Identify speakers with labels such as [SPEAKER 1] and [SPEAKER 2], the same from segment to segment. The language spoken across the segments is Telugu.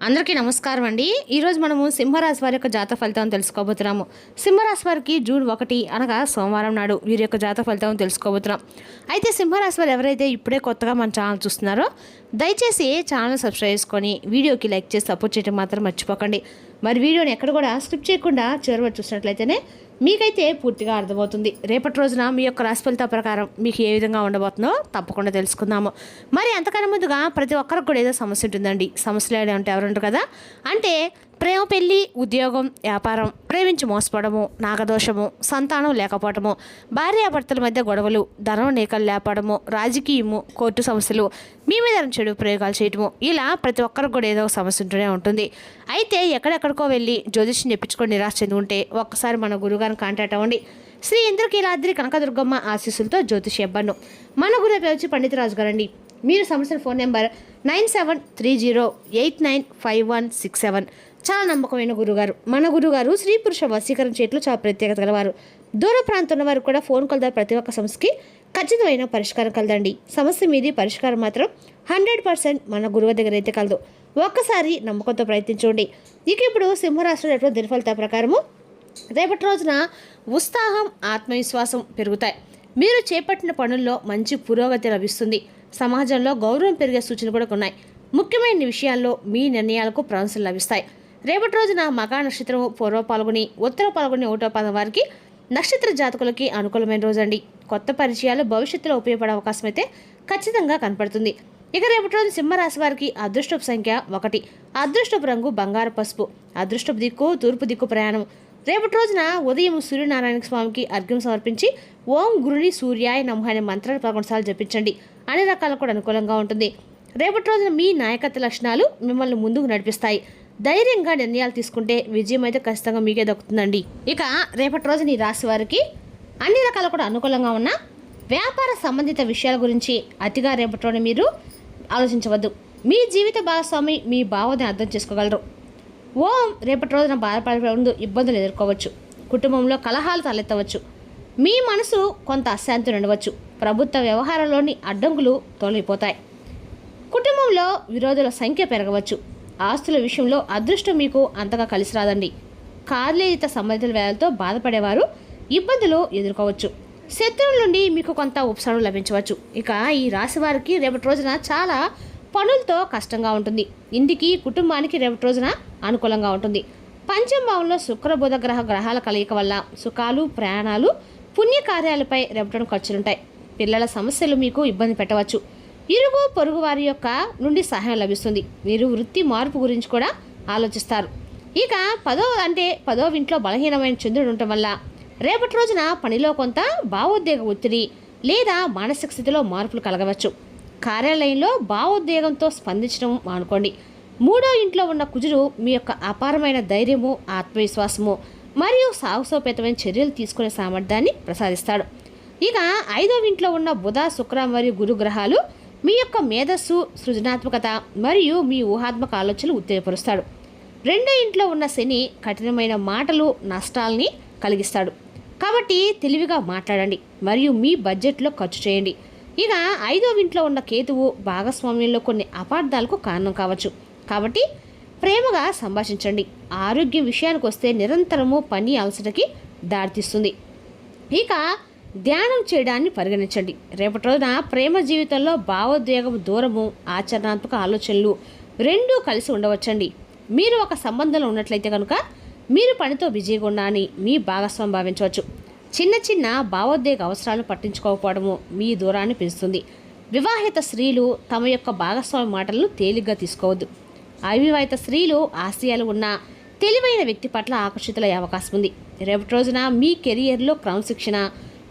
[SPEAKER 1] అందరికీ నమస్కారం అండి. ఈరోజు మనము సింహరాశి వారి యొక్క జాతక ఫలితం తెలుసుకోబోతున్నాము. సింహరాశి వారికి జూన్ 1 అనగా సోమవారం నాడు వీరి యొక్క జాతక ఫలితం తెలుసుకోబోతున్నాం. అయితే సింహరాశి వారు ఎవరైతే ఇప్పుడే కొత్తగా మన ఛానల్ చూస్తున్నారో దయచేసి ఛానల్ సబ్స్క్రైబ్ చేసుకొని వీడియోకి లైక్ చేసి సపోర్ట్ చేయడం మాత్రం మర్చిపోకండి. మరి వీడియోని ఎక్కడ కూడా స్కిప్ చేయకుండా చివరి వరకు చూసినట్లయితేనే మీకైతే పూర్తిగా అర్థమవుతుంది. రేపటి రోజున మీ యొక్క రాశి ఫలిత ప్రకారం మీకు ఏ విధంగా ఉండబోతుందో తప్పకుండా తెలుసుకుందాము. మరి అంతకన్నా ముందుగా ప్రతి ఒక్కరికి కూడా ఏదో సమస్య ఉంటుందండి. సమస్యలు ఏమంటే ఎవరుంటారు కదా, అంటే ప్రేమ, పెళ్లి, ఉద్యోగం, వ్యాపారం, ప్రేమించి మోసపోవడము, నాగదోషము, సంతానం లేకపోవడము, భార్యాభర్తల మధ్య గొడవలు, ధనం నీకలు లేపడము, రాజకీయము, కోర్టు సమస్యలు, మీ మీద చెడు ప్రయోగాలు చేయటము, ఇలా ప్రతి ఒక్కరికి కూడా ఏదో సమస్య ఉంటూనే ఉంటుంది. అయితే ఎక్కడెక్కడికో వెళ్ళి జ్యోతిష్యం చెప్పించుకొని నిరాశ చెందుకుంటే ఒక్కసారి మన గురుగారిని కాంటాక్ట్ అవ్వండి. శ్రీ ఇంద్రకీలాద్రి కనకదుర్గమ్మ ఆశీస్సులతో జ్యోతిష్ ఇవ్వను. మన గురు వచ్చి పండితరాజు గారండి. మీరు సంవత్సరం ఫోన్ నెంబర్ 9730895167. చాలా నమ్మకమైన గురుగారు. మన గురుగారు స్త్రీ పురుష వశీకరణ చేతులు చాలా ప్రత్యేకత గలవారు. దూర ప్రాంతం ఉన్న వారు కూడా ఫోన్ కాల్ ద్వారా ప్రతి ఒక్క సమస్యకి ఖచ్చితమైన పరిష్కారం కలదండి. సమస్య మీది పరిష్కారం మాత్రం 100% మన గురువు దగ్గర అయితే కలదు. ఒక్కసారి నమ్మకంతో ప్రయత్నించండి. ఇక ఇప్పుడు సింహరాశిలో దినఫలిత ప్రకారము రేపటి రోజున ఉత్సాహం, ఆత్మవిశ్వాసం పెరుగుతాయి. మీరు చేపట్టిన పనుల్లో మంచి పురోగతి లభిస్తుంది. సమాజంలో గౌరవం పెరిగే సూచనలు కూడా ఉన్నాయి. ముఖ్యమైన విషయాల్లో మీ నిర్ణయాలకు ప్రాముఖ్యత లభిస్తాయి. రేపటి రోజున మగా నక్షత్రం పూర్వ పాల్గొని ఉత్తర పాల్గొని 1వ పాదం వారికి నక్షత్ర జాతకులకి అనుకూలమైన రోజు అండి. కొత్త పరిచయాలు భవిష్యత్తులో ఉపయోగపడే అవకాశం అయితే ఖచ్చితంగా కనపడుతుంది. ఇక రేపటి రోజు సింహరాశి వారికి అదృష్టపు సంఖ్య 1, అదృష్టపు రంగు బంగారు పసుపు, అదృష్టపు దిక్కు తూర్పు దిక్కు ప్రయాణం. రేపటి రోజున ఉదయం సూర్యనారాయణ స్వామికి అర్ఘ్యం సమర్పించి ఓం గురుని సూర్యాయ నమః అనే మంత్రాలు 11 సార్లు జపించండి. అన్ని రకాలకు కూడా అనుకూలంగా ఉంటుంది. రేపటి రోజున మీ నాయకత్వ లక్షణాలు మిమ్మల్ని ముందుకు నడిపిస్తాయి. ధైర్యంగా నిర్ణయాలు తీసుకుంటే విజయం అయితే ఖచ్చితంగా మీకే దక్కుతుందండి. ఇక రేపటి రోజున ఈ రాశి వారికి అన్ని రకాలు కూడా అనుకూలంగా ఉన్న వ్యాపార సంబంధిత విషయాల గురించి అతిగా రేపటి రోజున మీరు ఆలోచించవద్దు. మీ జీవిత భాగస్వామి మీ భావాన్ని అర్థం చేసుకోగలరు. రేపటి రోజున బాధపడే ముందు ఇబ్బందులు ఎదుర్కోవచ్చు. కుటుంబంలో కలహాలు తలెత్తవచ్చు. మీ మనసు కొంత అశాంతి ఉండవచ్చు. ప్రభుత్వ వ్యవహారాల్లోని అడ్డంకులు తొలగిపోతాయి. కుటుంబంలో విరోధుల సంఖ్య పెరగవచ్చు. ఆస్తుల విషయంలో అదృష్టం మీకు అంతగా కలిసి రాదండి. కార్యరహిత సంబంధిత వ్యాధులతో బాధపడేవారు ఇబ్బందులు ఎదుర్కోవచ్చు. శత్రువుల నుండి మీకు కొంత ఉపశమనం లభించవచ్చు. ఇక ఈ రాశి వారికి రేపటి రోజున చాలా పనులతో కష్టంగా ఉంటుంది. ఇంటికి కుటుంబానికి రేపటి రోజున అనుకూలంగా ఉంటుంది. పంచమ భావంలో శుక్ర బుధ గ్రహాల కలయిక వల్ల సుఖాలు, ప్రయాణాలు, పుణ్యకార్యాలపై రేపటి ఖర్చులుంటాయి. పిల్లల సమస్యలు మీకు ఇబ్బంది పెట్టవచ్చు. ఇరుగు పొరుగు వారి యొక్క నుండి సహాయం లభిస్తుంది. మీరు వృత్తి మార్పు గురించి కూడా ఆలోచిస్తారు. ఇక 10వ ఇంట్లో బలహీనమైన చంద్రుడు ఉండటం వల్ల రేపటి రోజున పనిలో కొంత భావోద్వేగ ఒత్తిడి లేదా మానసిక స్థితిలో మార్పులు కలగవచ్చు. కార్యాలయంలో భావోద్వేగంతో స్పందించడం మానుకోండి. 3వ ఇంట్లో ఉన్న కుజుడు మీ యొక్క అపారమైన ధైర్యము, ఆత్మవిశ్వాసము మరియు సాహసోపేతమైన చర్యలు తీసుకునే సామర్థ్యాన్ని ప్రసాదిస్తాడు. ఇక 5వ ఇంట్లో ఉన్న బుధ, శుక్ర మరియు గురు గ్రహాలు మీ యొక్క మేధస్సు, సృజనాత్మకత మరియు మీ ఊహాత్మక ఆలోచనలు ఉత్తేజపరుస్తాడు. 2వ ఇంట్లో ఉన్న శని కఠినమైన మాటలు నష్టాలని కలిగిస్తాడు. కాబట్టి తెలివిగా మాట్లాడండి మరియు మీ బడ్జెట్లో ఖర్చు చేయండి. ఇక 5వ ఇంట్లో ఉన్న కేతువు భాగస్వామ్యంలో కొన్ని అపార్థాలకు కారణం కావచ్చు. కాబట్టి ప్రేమగా సంభాషించండి. ఆరోగ్యం విషయానికి వస్తే నిరంతరము పని అలసటకి దారితీస్తుంది. ఇక ధ్యానం చేయడాన్ని పరిగణించండి. రేపటి రోజున ప్రేమ జీవితంలో భావోద్వేగం, దూరము, ఆచరణాత్మక ఆలోచనలు రెండూ కలిసి ఉండవచ్చండి. మీరు ఒక సంబంధంలో ఉన్నట్లయితే కనుక మీరు పనితో బిజీగా ఉన్నారని మీ భాగస్వామి భావించవచ్చు. చిన్న చిన్న భావోద్వేగ అవసరాలను పట్టించుకోకపోవడము మీ దూరాన్ని పెంచుతుంది. వివాహిత స్త్రీలు తమ యొక్క భాగస్వామి మాటలను తేలిగ్గా తీసుకోవద్దు. అవివాహిత స్త్రీలు ఆశయాలు ఉన్న తెలివైన వ్యక్తి పట్ల ఆకర్షితులయ్యే అవకాశం ఉంది. రేపటి రోజున మీ కెరియర్లో క్రమశిక్షణ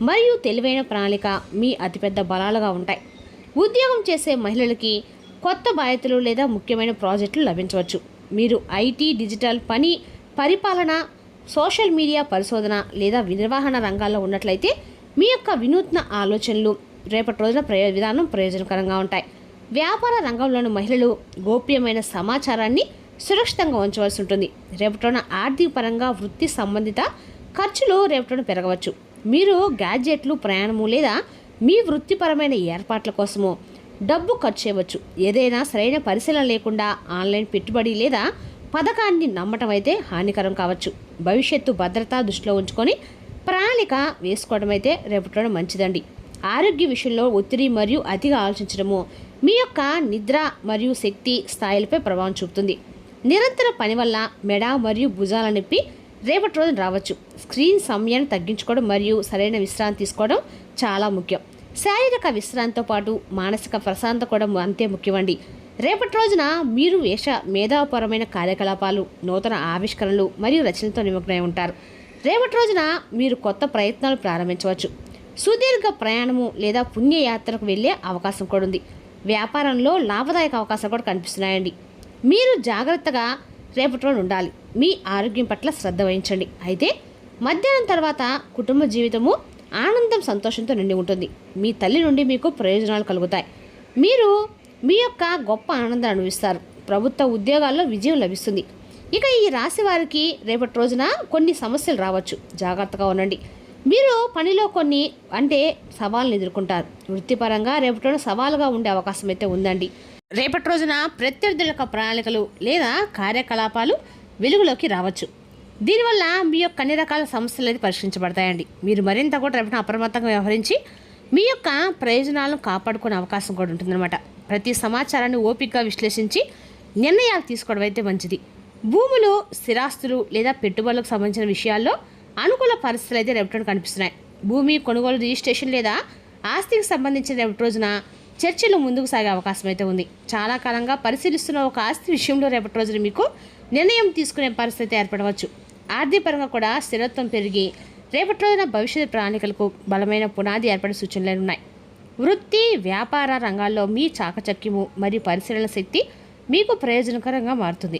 [SPEAKER 1] మరియు తెలివైన ప్రణాళిక మీ అతిపెద్ద బలాలుగా ఉంటాయి. ఉద్యోగం చేసే మహిళలకి కొత్త బాధ్యతలు లేదా ముఖ్యమైన ప్రాజెక్టులు లభించవచ్చు. మీరు ఐటీ, డిజిటల్ పని, పరిపాలన, సోషల్ మీడియా పరిశోధన లేదా నిర్వహణ రంగాల్లో ఉన్నట్లయితే మీ యొక్క వినూత్న ఆలోచనలు రేపటి రోజున విధానం ప్రయోజనకరంగా ఉంటాయి. వ్యాపార రంగంలోని మహిళలు గోప్యమైన సమాచారాన్ని సురక్షితంగా ఉంచవలసి ఉంటుంది. రేపటి రోజున ఆర్థిక పరంగా వృత్తి సంబంధిత ఖర్చులు రేపటి రోజున పెరగవచ్చు. మీరు గ్యాడ్జెట్లు, ప్రయాణము లేదా మీ వృత్తిపరమైన ఏర్పాట్ల కోసము డబ్బు ఖర్చు చేయవచ్చు. ఏదైనా సరైన పరిశీలన లేకుండా ఆన్లైన్ పెట్టుబడి లేదా పథకాన్ని నమ్మటం అయితే హానికరం కావచ్చు. భవిష్యత్తు భద్రత దృష్టిలో ఉంచుకొని ప్రణాళిక వేసుకోవడం అయితే రేపటిలో మంచిదండి. ఆరోగ్య విషయంలో ఒత్తిడి మరియు అతిగా ఆలోచించడము మీ యొక్క నిద్ర మరియు శక్తి స్థాయిలపై ప్రభావం చూపుతుంది. నిరంతర పని వల్ల మెడ మరియు భుజాల నొప్పి రేపటి రోజున రావచ్చు. స్క్రీన్ సమయాన్ని తగ్గించుకోవడం మరియు సరైన విశ్రాంతి తీసుకోవడం చాలా ముఖ్యం. శారీరక విశ్రాంతితో పాటు మానసిక ప్రశాంతత కూడా అంతే ముఖ్యమండి. రేపటి రోజున మీరు మేధాపరమైన కార్యకలాపాలు, నూతన ఆవిష్కరణలు మరియు రచనలతో నిమగ్నమై ఉంటారు. రేపటి రోజున మీరు కొత్త ప్రయత్నాలు ప్రారంభించవచ్చు. సుదీర్ఘ ప్రయాణము లేదా పుణ్యయాత్రకు వెళ్ళే అవకాశం కూడా ఉంది. వ్యాపారంలో లాభదాయక అవకాశాలు కూడా కనిపిస్తున్నాయండి. మీరు జాగ్రత్తగా రేపటి రోజు ఉండాలి. మీ ఆరోగ్యం పట్ల శ్రద్ధ వహించండి. అయితే మధ్యాహ్నం తర్వాత కుటుంబ జీవితము ఆనందం సంతోషంతో నిండి ఉంటుంది. మీ తల్లి నుండి మీకు ప్రయోజనాలు కలుగుతాయి. మీరు మీ యొక్క గొప్ప ఆనందాన్ని అనుభవిస్తారు. ప్రభుత్వ ఉద్యోగాల్లో విజయం లభిస్తుంది. ఇక ఈ రాశి వారికి రేపటి రోజున కొన్ని సమస్యలు రావచ్చు. జాగ్రత్తగా ఉండండి. మీరు పనిలో కొన్ని సవాళ్ళను ఎదుర్కొంటారు. వృత్తిపరంగా రేపటి రోజున సవాలుగా ఉండే అవకాశం అయితే ఉందండి. రేపటి రోజున ప్రత్యర్థుల యొక్క ప్రణాళికలు లేదా కార్యకలాపాలు వెలుగులోకి రావచ్చు. దీనివల్ల మీ యొక్క అన్ని రకాల సమస్యలు అయితే పరిష్కరించబడతాయండి. మీరు మరింత కూడా రేపటిన అప్రమత్తంగా వ్యవహరించి మీ యొక్క ప్రయోజనాలను కాపాడుకునే అవకాశం కూడా ఉంటుందన్నమాట. ప్రతి సమాచారాన్ని ఓపికగా విశ్లేషించి నిర్ణయాలు తీసుకోవడం అయితే మంచిది. భూములు, స్థిరాస్తులు లేదా పెట్టుబడులకు సంబంధించిన విషయాల్లో అనుకూల పరిస్థితులు అయితే రేపటి కనిపిస్తున్నాయి. భూమి కొనుగోలు, రిజిస్ట్రేషన్ లేదా ఆస్తికి సంబంధించిన రేపటి రోజున చర్చలు ముందుకు సాగే అవకాశం అయితే ఉంది. చాలా కాలంగా పరిశీలిస్తున్న ఒక ఆస్తి విషయంలో రేపటి రోజున మీకు నిర్ణయం తీసుకునే పరిస్థితి ఏర్పడవచ్చు. ఆర్థికపరంగా కూడా స్థిరత్వం పెరిగి రేపటి రోజున భవిష్యత్తు ప్రణాళికలకు బలమైన పునాది ఏర్పడే సూచనలు ఉన్నాయి. వృత్తి, వ్యాపార రంగాల్లో మీ చాకచక్యము మరియు పరిశీలన శక్తి మీకు ప్రయోజనకరంగా మారుతుంది.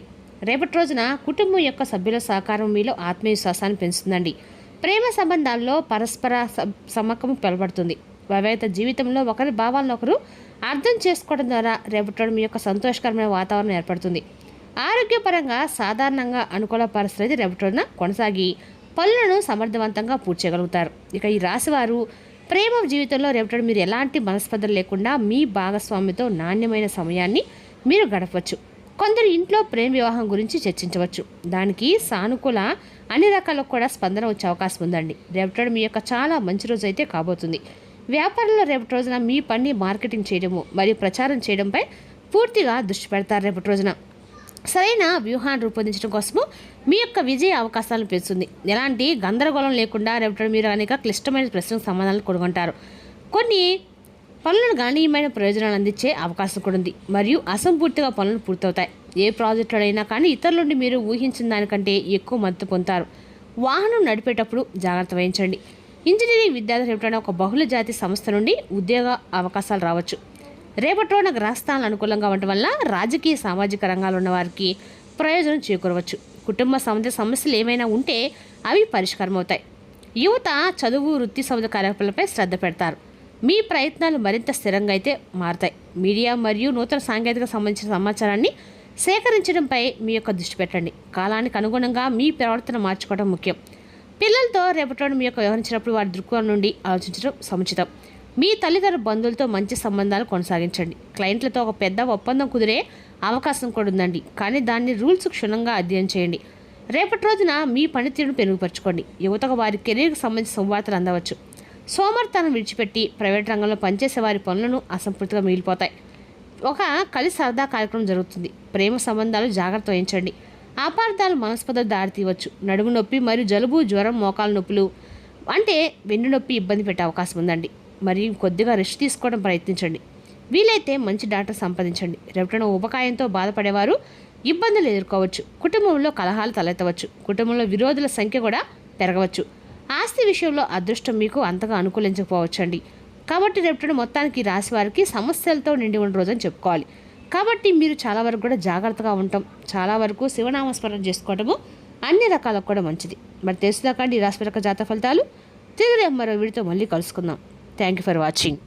[SPEAKER 1] రేపటి రోజున కుటుంబం యొక్క సభ్యుల సహకారం మీలో ఆత్మవిశ్వాసాన్ని పెంచుతుందండి. ప్రేమ సంబంధాల్లో పరస్పర సమ్మకం పెలబడుతుంది. వైవాహిక జీవితంలో ఒకరి భావాలను ఒకరు అర్థం చేసుకోవడం ద్వారా రేపటి మీ యొక్క సంతోషకరమైన వాతావరణం ఏర్పడుతుంది. ఆరోగ్యపరంగా సాధారణంగా అనుకూల పరిస్థితి రేపటి రోజున కొనసాగి పనులను సమర్థవంతంగా పూర్తి చేయగలుగుతారు. ఇక ఈ రాశివారు ప్రేమ జీవితంలో రేపటి మీరు ఎలాంటి మనస్పర్ధలు లేకుండా మీ భాగస్వామితో నాణ్యమైన సమయాన్ని మీరు గడపవచ్చు. కొందరు ఇంట్లో ప్రేమ వివాహం గురించి చర్చించవచ్చు. దానికి సానుకూల అన్ని రకాలకు కూడా స్పందన వచ్చే అవకాశం ఉందండి. రేపటి మీ యొక్క చాలా మంచి రోజు అయితే కాబోతుంది. వ్యాపారంలో రేపటి రోజున మీ పని మార్కెటింగ్ చేయడము మరియు ప్రచారం చేయడంపై పూర్తిగా దృష్టి పెడతారు. రేపటి రోజున సరైన వ్యూహాన్ని రూపొందించడం కోసము మీ యొక్క విజయ అవకాశాలను పెంచుతుంది. ఎలాంటి గందరగోళం లేకుండా రేపటి మీరు అనేక క్లిష్టమైన ప్రశ్నలకు సమాధానాలు కనుగొంటారు. కొన్ని పనులను గణనీయమైన ప్రయోజనాలు అందించే అవకాశం కూడా ఉంది మరియు అసంపూర్తిగా పనులు పూర్తవుతాయి. ఏ ప్రాజెక్టులైనా కానీ ఇతరుల నుండి మీరు ఊహించిన దానికంటే ఎక్కువ మద్దతు పొందుతారు. వాహనం నడిపేటప్పుడు జాగ్రత్త వహించండి. ఇంజనీరింగ్ విద్యార్థులు రేపటి ఒక బహుళ జాతి సంస్థ నుండి ఉద్యోగ అవకాశాలు రావచ్చు. రేపటి రోజున గ్రహస్థానాలు అనుకూలంగా ఉండటం వల్ల రాజకీయ, సామాజిక రంగాలు ఉన్న వారికి ప్రయోజనం చేకూరవచ్చు. కుటుంబ సమస్యలు ఏమైనా ఉంటే అవి పరిష్కారం అవుతాయి. యువత చదువు, వృత్తి సంబంధ కార్యకలాపాలపై శ్రద్ధ పెడతారు. మీ ప్రయత్నాలు మరింత స్థిరంగా అయితే మారతాయి. మీడియా మరియు నూతన సాంకేతిక సంబంధించిన సమాచారాన్ని సేకరించడంపై మీ యొక్క దృష్టి పెట్టండి. కాలానికి అనుగుణంగా మీ ప్రవర్తన మార్చుకోవడం ముఖ్యం. పిల్లలతో రేపటి మీ యొక్క వ్యవహరించినప్పుడు వారి దృక్కోణం నుండి ఆలోచించడం సముచితం. మీ తల్లిదండ్రుల బంధువులతో మంచి సంబంధాలు కొనసాగించండి. క్లయింట్లతో ఒక పెద్ద ఒప్పందం కుదిరే అవకాశం కూడా ఉందండి, కానీ దాన్ని రూల్స్ క్షుణ్ణంగా అధ్యయనం చేయండి. రేపటి రోజున మీ పనితీరును పెరుగుపరచుకోండి. యువతకు వారి కెరీర్కి సంబంధించిన శుభవార్తలు అందవచ్చు. సోమర్థాన్ని విడిచిపెట్టి ప్రైవేట్ రంగంలో పనిచేసే వారి పనులను అసంపూర్తిగా మిగిలిపోతాయి. ఒక కలిసి సరదా కార్యక్రమం జరుగుతుంది. ప్రేమ సంబంధాలు జాగ్రత్త వహించండి. అపార్థాలు మనస్పర్ధలు దారితీయవచ్చు. నడుము నొప్పి మరియు జలుబు, జ్వరం, మోకాలు నొప్పులు వెన్ను నొప్పి ఇబ్బంది పెట్టే అవకాశం ఉందండి. మరియు కొద్దిగా రెస్ట్ తీసుకోవడం ప్రయత్నించండి. వీలైతే మంచి డాక్టర్ సంప్రదించండి. రేపటిన ఉపకాయంతో బాధపడేవారు ఇబ్బందులు ఎదుర్కోవచ్చు. కుటుంబంలో కలహాలు తలెత్తవచ్చు. కుటుంబంలో విరోధుల సంఖ్య కూడా పెరగవచ్చు. ఆస్తి విషయంలో అదృష్టం మీకు అంతగా అనుకూలించకపోవచ్చండి. కాబట్టి రేపటి మొత్తానికి రాశి వారికి సమస్యలతో నిండి ఉన్న రోజని చెప్పుకోవాలి. కాబట్టి మీరు చాలా వరకు కూడా జాగ్రత్తగా ఉంటాం. చాలా వరకు శివనామస్మరణ చేసుకోవడము అన్ని రకాలకు కూడా మంచిది. మరి తెలుసుదాకండి ఈ రాశి యొక్క జాతక ఫలితాలు. తిరిగి మరో వీడితో మళ్ళీ కలుసుకుందాం. Thank you for watching.